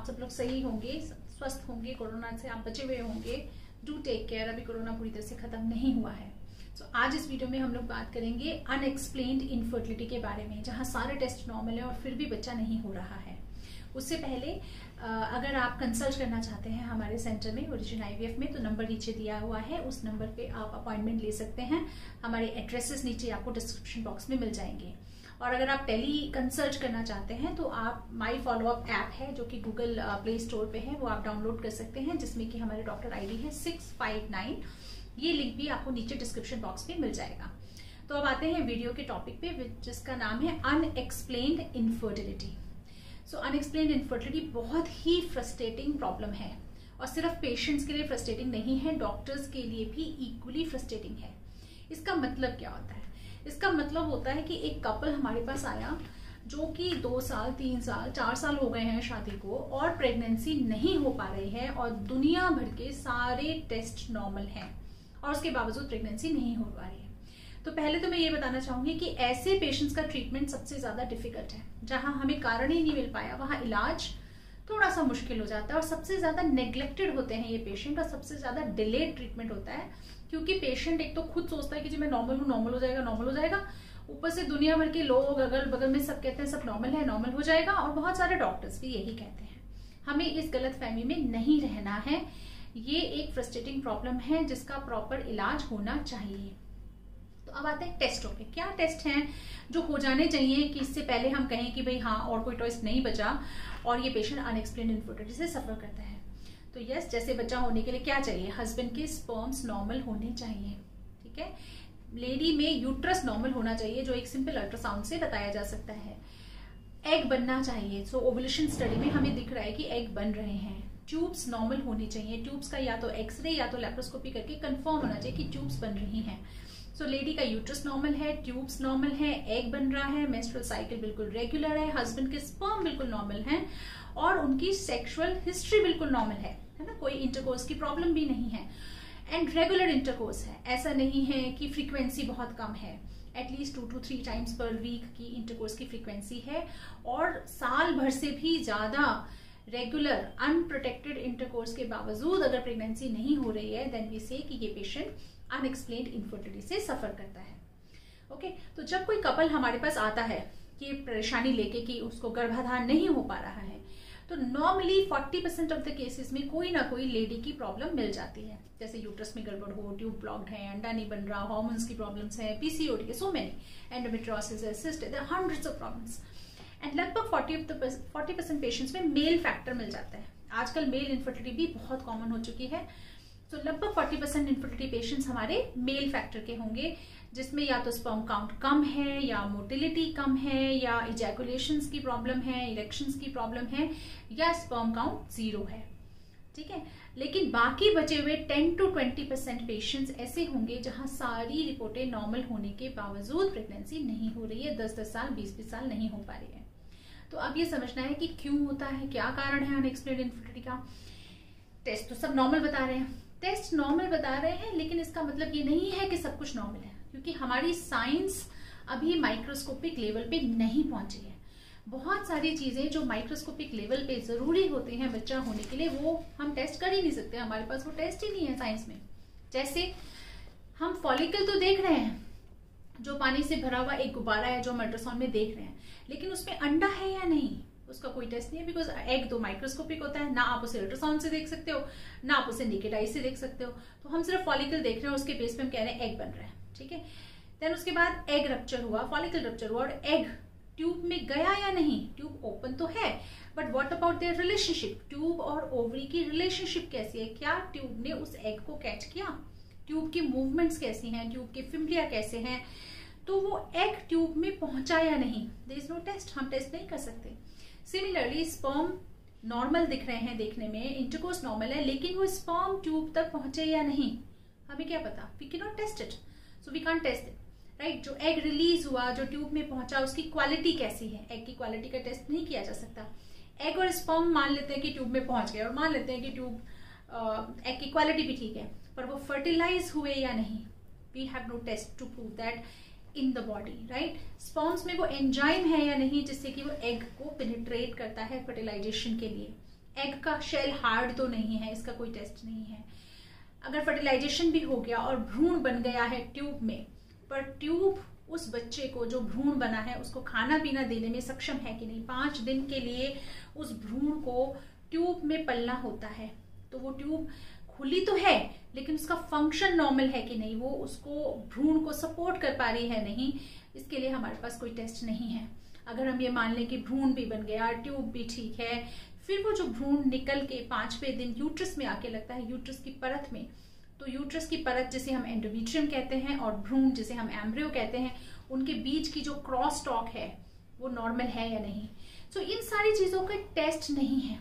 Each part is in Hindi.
आप सब लोग सही होंगे, स्वस्थ होंगे, कोरोना से आप बचे हुए होंगे। डू टेक केयर, अभी कोरोना पूरी तरह से खत्म नहीं हुआ है। तो आज इस वीडियो में हम लोग बात करेंगे अनएक्सप्लेन्ड इनफर्टिलिटी के बारे में, जहां सारे टेस्ट नॉर्मल है और फिर भी बच्चा नहीं हो रहा है। उससे पहले अगर आप कंसल्ट करना चाहते हैं हमारे सेंटर में ओरिजिन आईवीएफ में, तो नंबर नीचे दिया हुआ है, उस नंबर पे आप अपॉइंटमेंट ले सकते हैं। हमारे एड्रेसेस नीचे आपको डिस्क्रिप्शन बॉक्स में मिल जाएंगे। और अगर आप टेली कंसल्ट करना चाहते हैं तो आप माई फॉलोअप ऐप है जो कि गूगल प्ले स्टोर पे है, वो आप डाउनलोड कर सकते हैं, जिसमें कि हमारे डॉक्टर आईडी है 659। ये लिंक भी आपको नीचे डिस्क्रिप्शन बॉक्स में मिल जाएगा। तो अब आते हैं वीडियो के टॉपिक पे, जिसका नाम है अनएक्सप्लेन्ड इनफर्टिलिटी। सो अनएक्सप्लेन्ड इनफर्टिलिटी बहुत ही फ्रस्ट्रेटिंग प्रॉब्लम है, और सिर्फ पेशेंट्स के लिए फ्रस्ट्रेटिंग नहीं है, डॉक्टर्स के लिए भी इक्वली फ्रस्ट्रेटिंग है। इसका मतलब क्या होता है? इसका मतलब होता है कि एक कपल हमारे पास आया जो कि 2 साल, 3 साल, 4 साल हो गए हैं शादी को, और प्रेगनेंसी नहीं हो पा रही है, और दुनिया भर के सारे टेस्ट नॉर्मल हैं, और उसके बावजूद प्रेगनेंसी नहीं हो पा रही है। तो पहले तो मैं ये बताना चाहूंगी कि ऐसे पेशेंट्स का ट्रीटमेंट सबसे ज्यादा डिफिकल्ट है। जहां हमें कारण ही नहीं मिल पाया, वहां इलाज थोड़ा सा मुश्किल हो जाता है, और सबसे ज्यादा नेग्लेक्टेड होते हैं ये पेशेंट, और सबसे ज्यादा डिलेड ट्रीटमेंट होता है। क्योंकि पेशेंट एक तो खुद सोचता है कि जी मैं नॉर्मल हूँ, नॉर्मल हो जाएगा, नॉर्मल हो जाएगा। ऊपर से दुनिया भर के लोग अगल बगल में सब कहते हैं सब नॉर्मल है, नॉर्मल हो जाएगा, और बहुत सारे डॉक्टर्स भी यही कहते हैं। हमें इस गलतफहमी में नहीं रहना है। ये एक फ्रस्ट्रेटिंग प्रॉब्लम है जिसका प्रॉपर इलाज होना चाहिए। तो अब आते हैं टेस्टों पे। क्या टेस्ट हैं जो हो जाने चाहिए कि इससे पहले हम कहें कि भाई हाँ और कोई टेस्ट नहीं बचा और ये पेशेंट अनएक्सप्लेन्ड इनफर्टिलिटी से सफर करता है। तो यस, जैसे बच्चा होने के लिए क्या चाहिए? हस्बैंड के स्पर्म्स नॉर्मल होने चाहिए, ठीक है। लेडी में यूट्रस नॉर्मल होना चाहिए, जो एक सिंपल अल्ट्रासाउंड से बताया जा सकता है। एग बनना चाहिए, सो ओवुलेशन स्टडी में हमें दिख रहा है कि एग बन रहे हैं। ट्यूब्स नॉर्मल होनी चाहिए, ट्यूब्स का या तो एक्सरे या तो लैप्रोस्कोपी करके कंफर्म होना चाहिए कि ट्यूब्स बन रही हैं। सो लेडी का यूट्रस नॉर्मल है, ट्यूब्स नॉर्मल है, एग बन रहा है, मेंस्ट्रुअल साइकिल बिल्कुल रेगुलर है, हस्बैंड के स्पर्म बिल्कुल नॉर्मल है, और उनकी सेक्सुअल हिस्ट्री बिल्कुल नॉर्मल है ना, कोई इंटरकोर्स की प्रॉब्लम भी नहीं है, एंड रेगुलर इंटरकोर्स है। ऐसा नहीं है कि फ्रीक्वेंसी बहुत कम है, at least 2 to 3 times per week की इंटरकोर्स की फ्रीक्वेंसी है, और साल भर से भी ज्यादा रेगुलर अनप्रोटेक्टेड इंटरकोर्स के बावजूद अगर प्रेगनेंसी नहीं हो रही है, देन वी से कि ये पेशेंट अनएक्सप्लेन्ड इनफर्टिलिटी से सफर करता है। ओके, तो जब कोई कपल हमारे पास आता है कि परेशानी लेके कि उसको गर्भाधान नहीं हो पा रहा है, तो नॉर्मली 40% ऑफ द केसेस में कोई ना कोई लेडी की प्रॉब्लम मिल जाती है। जैसे यूट्रस में गड़बड़ हो, ट्यूब ब्लॉक्ड है, अंडा नहीं बन रहा, हार्मोन्स की प्रॉब्लम्स है, पीसीओडी के सो मेनी, एंडोमेट्रियोसिस है, सिस्ट है, there are hundreds of problems, and लगभग 40% पेशेंट्स में मेल फैक्टर मिल जाता है। आजकल मेल इनफर्टिलिटी भी बहुत कॉमन हो चुकी है। तो लगभग 40% इनफर्टिलिटी पेशेंट्स हमारे मेल फैक्टर के होंगे, जिसमें या तो स्पर्म काउंट कम है, या मोटिलिटी कम है, या इजैकुलेशंस की प्रॉब्लम है, इरेक्शंस की प्रॉब्लम है, या स्पर्म काउंट 0 है, ठीक है। लेकिन बाकी बचे हुए 10 to 20% पेशेंट्स ऐसे होंगे जहां सारी रिपोर्टें नॉर्मल होने के बावजूद प्रेगनेंसी नहीं हो रही है, 10-10 साल, 20-20 साल नहीं हो पा रही है। तो अब ये समझना है कि क्यों होता है, क्या कारण है अनएक्सप्लेन्ड इनफर्टिलिटी का। टेस्ट तो सब नॉर्मल बता रहे हैं, टेस्ट नॉर्मल बता रहे हैं, लेकिन इसका मतलब ये नहीं है कि सब कुछ नॉर्मल है, क्योंकि हमारी साइंस अभी माइक्रोस्कोपिक लेवल पे नहीं पहुंची है। बहुत सारी चीजें जो माइक्रोस्कोपिक लेवल पे जरूरी होती हैं बच्चा होने के लिए, वो हम टेस्ट कर ही नहीं सकते, हमारे पास वो टेस्ट ही नहीं है साइंस में। जैसे हम फॉलिकल तो देख रहे हैं, जो पानी से भरा हुआ एक गुब्बारा है जो हम अल्ट्रासाउंड में देख रहे हैं, लेकिन उसमें अंडा है या नहीं उसका कोई टेस्ट नहीं है, बिकॉज एग तो माइक्रोस्कोपिक होता है, ना आप उसे अल्ट्रासाउंड से देख सकते हो, ना आप उसे नेकेड आई से देख सकते हो। तो हम सिर्फ फॉलिकल देख रहे हैं, उसके बेस पे हम कह रहे हैं एग बन रहा है, ठीक है। देन उसके बाद एग रप्चर हुआ, फॉलिकल रप्चर हुआ, और एग ट्यूब में गया या नहीं, ट्यूब ओपन तो है, but what about their relationship, tube और ओवरी की रिलेशनशिप कैसी है, क्या ट्यूब ने उस एग को कैच किया, ट्यूब की मूवमेंट्स कैसी हैं, ट्यूब के फिम्ब्रिया कैसे हैं, तो वो एग ट्यूब में पहुंचा या नहीं, देयर इज नो टेस्ट, हम टेस्ट नहीं कर सकते। सिमिलरली स्पर्म नॉर्मल दिख रहे हैं देखने में, इंटरकोर्स नॉर्मल है, लेकिन वो स्पर्म ट्यूब तक पहुंचे या नहीं, हमें क्या पता, we can not test it, so we can't test it, right. जो एग रिलीज हुआ, जो ट्यूब में पहुंचा, उसकी क्वालिटी कैसी है, एग की क्वालिटी का टेस्ट नहीं किया जा सकता। एग और स्पर्म मान लेते हैं कि ट्यूब में पहुंच गए, और मान लेते हैं कि ट्यूब एग की क्वालिटी भी ठीक है, पर वो फर्टिलाइज हुए या नहीं, we have no test to prove that in the body, right. Sperms में वो एंजाइम है या नहीं जिससे कि वो एग को पेनिट्रेट करता है फर्टिलाइजेशन के लिए, एग का शेल हार्ड तो नहीं है, इसका कोई टेस्ट नहीं है। अगर फर्टिलाइजेशन भी हो गया और भ्रूण बन गया है ट्यूब में, पर ट्यूब उस बच्चे को जो भ्रूण बना है उसको खाना पीना देने में सक्षम है कि नहीं। 5 दिन के लिए उस भ्रूण को ट्यूब में पलना होता है, तो वो ट्यूब खुली तो है लेकिन उसका फंक्शन नॉर्मल है कि नहीं, वो उसको भ्रूण को सपोर्ट कर पा रही है नहीं, इसके लिए हमारे पास कोई टेस्ट नहीं है। अगर हम ये मान लें कि भ्रूण भी बन गया, ट्यूब भी ठीक है, फिर वो जो भ्रूण निकल के 5वें दिन यूट्रस में आके लगता है, यूट्रस की परत में, तो यूट्रस की परत जिसे हम एंडोमेट्रियम कहते हैं और भ्रूण जिसे हम एम्ब्रियो कहते हैं, उनके बीच की जो क्रॉस टॉक है वो नॉर्मल है या नहीं। सो इन सारी चीजों का टेस्ट नहीं है।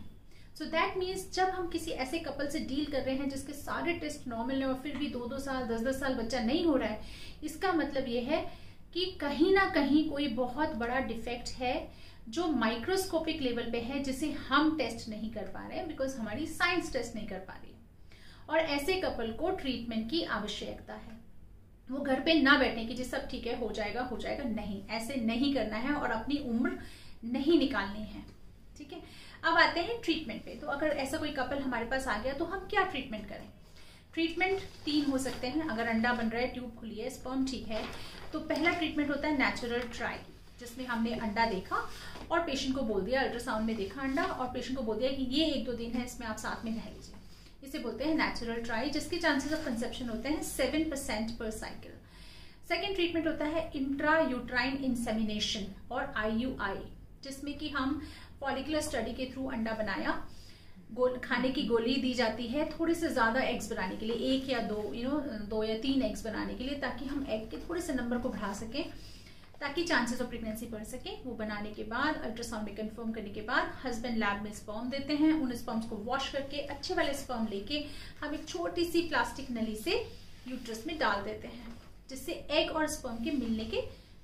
सो दैट मीन्स जब हम किसी ऐसे कपल से डील कर रहे हैं जिसके सारे टेस्ट नॉर्मल है और फिर भी 2-2 साल 10-10 साल बच्चा नहीं हो रहा है, इसका मतलब ये है कि कहीं ना कहीं कोई बहुत बड़ा डिफेक्ट है जो माइक्रोस्कोपिक लेवल पे है, जिसे हम टेस्ट नहीं कर पा रहे हैं बिकॉज हमारी साइंस टेस्ट नहीं कर पा रही है। और ऐसे कपल को ट्रीटमेंट की आवश्यकता है। वो घर पे ना बैठे कि जी सब ठीक है, हो जाएगा, नहीं, ऐसे नहीं करना है और अपनी उम्र नहीं निकालनी है। ठीक है, अब आते हैं ट्रीटमेंट पे। तो अगर ऐसा कोई कपल हमारे पास आ गया तो हम क्या ट्रीटमेंट करें? ट्रीटमेंट 3 हो सकते हैं। अगर अंडा बन रहा है, ट्यूब खुली है, स्पर्म ठीक है, तो पहला ट्रीटमेंट होता है नेचुरल ट्राई, जिसमें हमने अंडा देखा और पेशेंट को बोल दिया, अल्ट्रासाउंड में देखा अंडा और पेशेंट को बोल दिया कि ये 1-2 दिन है, इसमें आप साथ में रह लीजिए। इसे बोलते हैं नेचुरल ट्राई, जिसके चांसेस ऑफ कंसेप्शन होते हैं 7% पर साइकिल। सेकेंड ट्रीटमेंट होता है इंट्रा यूट्राइन इंसेमिनेशन और IUI, जिसमें कि हम फॉलिकुलर स्टडी के थ्रू अंडा बनाया, खाने की गोली दी जाती है थोड़े से ज्यादा एग्स बनाने के लिए, 1 या 2 2 या 3 एग्स बनाने के लिए, ताकि हम एग के थोड़े से नंबर को बढ़ा सकें, ताकि चांसेस ऑफ प्रेगनेंसी बढ़ सके। वो बनाने के बाद अल्ट्रासाउंड में कंफर्म करने के बाद हस्बैंड लैब में स्पर्म देते हैं। उन स्पर्म्स को वॉश करके अच्छे वाले स्पर्म लेके हम एक छोटी सी प्लास्टिक नली से यूट्रस में डाल देते हैं, जिससे एग और स्पर्म के मिलने के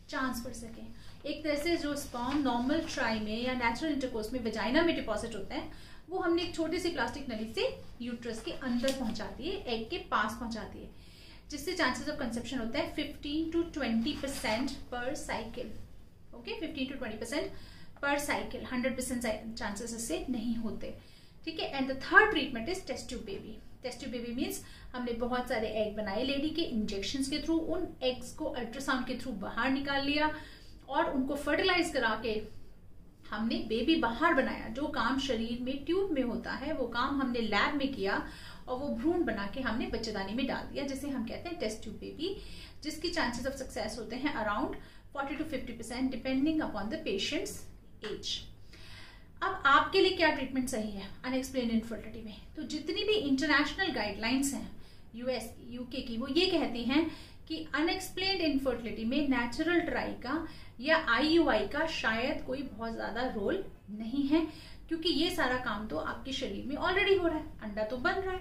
चांस बढ़ सके। एक तरह से जो स्पर्म नॉर्मल ट्राई में या नेचुरल इंटरकोर्स में वजाइना में डिपॉजिट होते हैं, वो हमने एक छोटी सी प्लास्टिक नली से यूट्रस के अंदर पहुंचा दिए, एग के पास पहुंचा दिए, जिससे चांसेस ऑफ कंसेप्शन होता है 15 to 20% पर साइकिल। ओके, 15 to 20% पर साइकिल, 100% चांसेस इससे नहीं होते। ठीक है, and the third treatment is test tube baby. Test tube baby means हमने बहुत सारे एग बनाए लेडी के, इंजेक्शंस के थ्रू उन एग्स को अल्ट्रासाउंड के थ्रू बाहर निकाल लिया और उनको फर्टिलाइज करा के हमने बेबी बाहर बनाया। जो काम शरीर में ट्यूब में होता है वो काम हमने लैब में किया और वो भ्रूण बना के हमने बच्चेदानी में डाल दिया, जिसे हम कहते हैं टेस्ट ट्यूब बेबी, जिसकी चांसेस ऑफ सक्सेस होते हैं around 40 to 50% depending upon the patients age. अब आपके लिए क्या ट्रीटमेंट सही है अनएक्सप्लेन्ड इनफर्टिलिटी में? तो जितनी भी इंटरनेशनल गाइडलाइंस हैं US UK की, वो ये कहती हैं कि अनएक्सप्लेन्ड इनफर्टिलिटी में नेचुरल ट्राई का या IUI का शायद कोई बहुत ज्यादा रोल नहीं है, क्योंकि ये सारा काम तो आपके शरीर में ऑलरेडी हो रहा है। अंडा तो बन रहा है,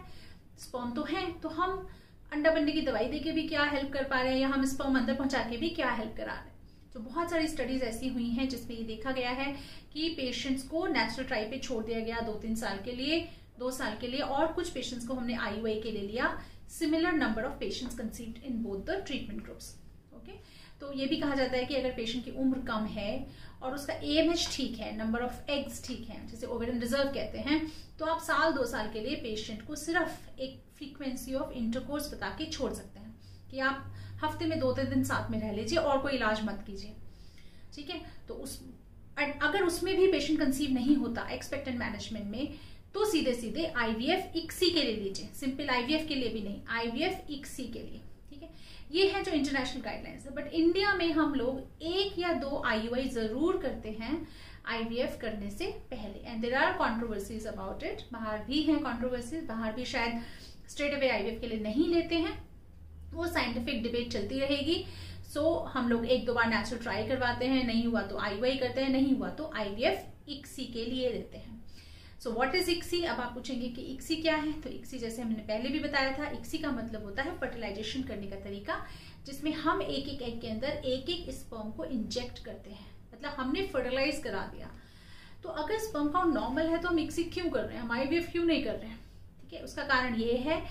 स्पर्म तो है, तो हम अंडा बनने की दवाई देके भी क्या हेल्प कर पा रहे हैं या हम स्पर्म अंदर पहुंचा के भी क्या हेल्प करा रहे हैं? तो बहुत सारी स्टडीज ऐसी हुई हैं जिसमें ये देखा गया है कि पेशेंट्स को नेचुरल ट्राई पे छोड़ दिया गया 2-3 साल के लिए, 2 साल के लिए, और कुछ पेशेंट्स को हमने IUI के लिए लिया। Similar number of patients conceived in both the treatment groups. Okay, तो ये भी कहा जाता है कि अगर पेशेंट की उम्र कम है और उसका AMH ठीक है, नंबर ऑफ एग्स ठीक है, जिसे ओवेरियन रिजर्व कहते हैं, तो आप 1-2 साल के लिए पेशेंट को सिर्फ एक फ्रीक्वेंसी ऑफ इंटरकोर्स बता के छोड़ सकते हैं कि आप हफ्ते में 2-3 दिन साथ में रह लीजिए और कोई इलाज मत कीजिए। ठीक है, तो अगर उसमें भी पेशेंट कंसीव नहीं होता एक्सपेक्टेंट मैनेजमेंट में, तो सीधे सीधे IVF ICSI के लिए लीजिए, सिंपल IVF के लिए भी नहीं, IVF ICSI के लिए। ठीक है, ये है जो इंटरनेशनल गाइडलाइंस है। बट इंडिया में हम लोग 1 या 2 IUI जरूर करते हैं IVF करने से पहले, and there are controversies about it. बाहर भी हैं कंट्रोवर्सीज, बाहर भी शायद स्ट्रेट अवे IVF के लिए नहीं लेते हैं, वो साइंटिफिक डिबेट चलती रहेगी। सो हम लोग 1-2 बार नेचुरल ट्राई करवाते हैं, नहीं हुआ तो IUI करते हैं, नहीं हुआ तो IVF ICSI के लिए लेते हैं। So what is ICSI? अब आप पूछेंगे कि ICSI क्या है? तो ICSI जैसे हमने पहले भी बताया था, ICSI का मतलब होता है फर्टिलाइजेशन करने का तरीका, जिसमें हम एक एग के अंदर एक स्पर्म को इंजेक्ट करते हैं, मतलब हमने फर्टिलाइज करा दिया। तो अगर स्पर्म काउंट नॉर्मल है तो हम ICSI क्यों कर रहे हैं, हम IVF क्यों नहीं कर रहे हैं? ठीक है, उसका कारण ये है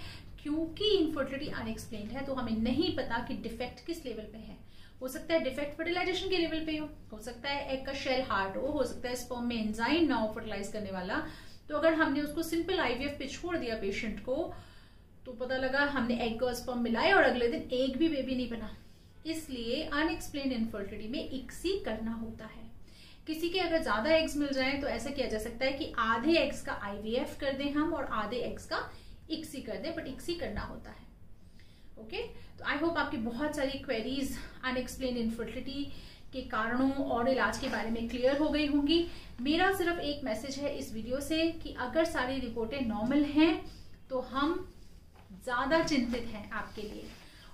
क्योंकि इनफर्टिलिटी अनएक्सप्लेन्ड है, तो हमें नहीं पता कि डिफेक्ट किस लेवल पे है। हो सकता है डिफेक्ट फर्टिलाइजेशन के लेवल पे हो सकता है एग का शेल हार्ड हो सकता है स्पर्म में एंजाइम ना हो फर्टिलाइज करने वाला, तो अगर हमने उसको सिंपल आईवीएफ पे छोड़ दिया पेशेंट को, तो पता लगा हमने एग और स्पर्म मिलाए और अगले दिन एक भी बेबी नहीं बना। इसलिए अनएक्सप्लेन्ड इनफर्टिलिटी में इक्सी करना होता है। किसी के अगर ज्यादा एग्स मिल जाए तो ऐसा किया जा सकता है कि आधे एग्स का आईवीएफ कर दें हम और आधे एग्स का इक्सी कर दें, बट इक्सी करना होता है। ओके, तो आई होप आपकी बहुत सारी क्वेरीज अनएक्सप्लेन्ड इनफर्टिलिटी के कारणों और इलाज के बारे में क्लियर हो गई होंगी। मेरा सिर्फ एक मैसेज है इस वीडियो से कि अगर सारी रिपोर्टें नॉर्मल हैं तो हम ज्यादा चिंतित हैं आपके लिए,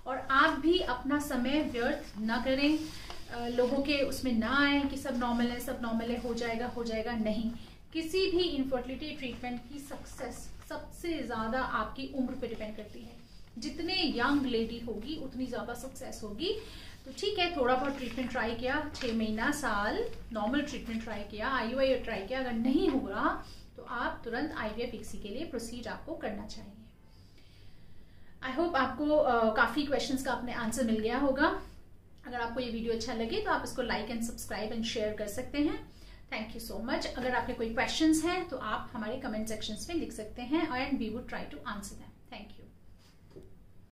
और आप भी अपना समय व्यर्थ न करें, लोगों के उसमें ना आए कि सब नॉर्मल है, हो जाएगा। नहीं, किसी भी इनफर्टिलिटी ट्रीटमेंट की सक्सेस सबसे ज्यादा आपकी उम्र पे डिपेंड करती है। जितने यंग लेडी होगी उतनी ज्यादा सक्सेस होगी। तो ठीक है, थोड़ा बहुत ट्रीटमेंट ट्राई किया, 6 महीना साल नॉर्मल ट्रीटमेंट ट्राई किया, IUI ट्राई किया, अगर नहीं हो रहा तो आप तुरंत IVF इक्सी के लिए प्रोसीड आपको करना चाहिए। आई होप आपको काफी क्वेश्चंस का अपने आंसर मिल गया होगा। अगर आपको ये वीडियो अच्छा लगे तो आप इसको like and subscribe and share कर सकते हैं। Thank you so much. अगर आपके कोई क्वेश्चंस हैं तो आप हमारे कमेंट सेक्शंस में लिख सकते हैं and we would try to answer them.